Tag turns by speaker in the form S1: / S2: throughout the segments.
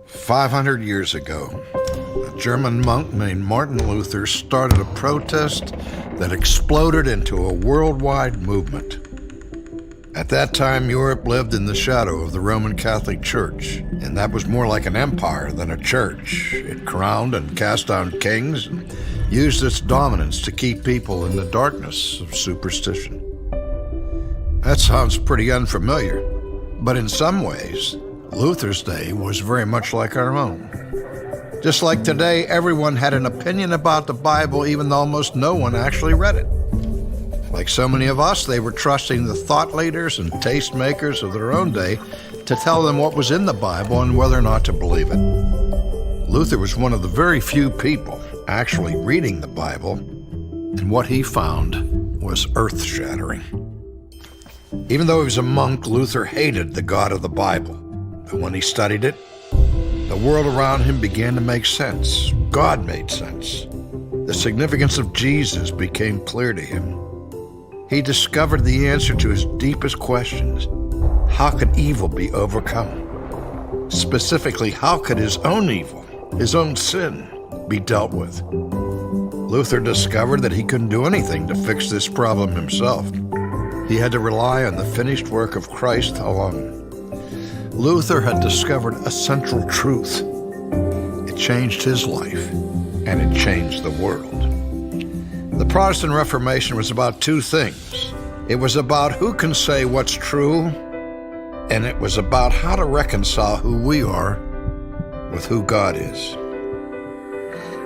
S1: 500 years ago, a German monk named Martin Luther started a protest that exploded into a worldwide movement. At that time, Europe lived in the shadow of the Roman Catholic Church, and that was more like an empire than a church. It crowned and cast down kings and used its dominance to keep people in the darkness of superstition. That sounds pretty unfamiliar, but in some ways, Luther's day was very much like our own. Just like today, everyone had an opinion about the Bible, even though almost no one actually read it. Like so many of us, they were trusting the thought leaders and tastemakers of their own day to tell them what was in the Bible and whether or not to believe it. Luther was one of the very few people actually reading the Bible, and what he found was earth-shattering. Even though he was a monk, Luther hated the God of the Bible. But when he studied it, the world around him began to make sense. God made sense. The significance of Jesus became clear to him. He discovered the answer to his deepest questions. How could evil be overcome? Specifically, how could his own evil, his own sin, be dealt with? Luther discovered that he couldn't do anything to fix this problem himself. He had to rely on the finished work of Christ alone. Luther had discovered a central truth. It changed his life, and it changed the world. The Protestant Reformation was about two things. It was about who can say what's true, and it was about how to reconcile who we are with who God is.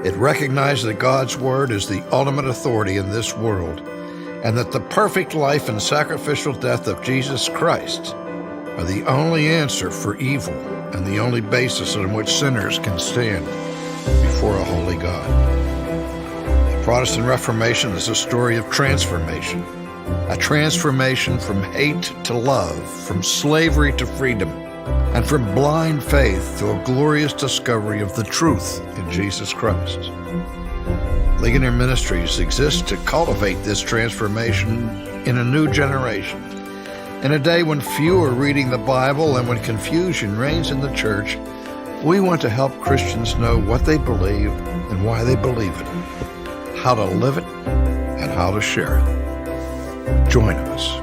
S1: It recognized that God's Word is the ultimate authority in this world, and that the perfect life and sacrificial death of Jesus Christ are the only answer for evil and the only basis on which sinners can stand before a holy God. The Protestant Reformation is a story of transformation, a transformation from hate to love, from slavery to freedom, and from blind faith to a glorious discovery of the truth in Jesus Christ. Ligonier Ministries exists to cultivate this transformation in a new generation. In a day when few are reading the Bible and when confusion reigns in the church, we want to help Christians know what they believe and why they believe it, how to live it, and how to share it. Join us.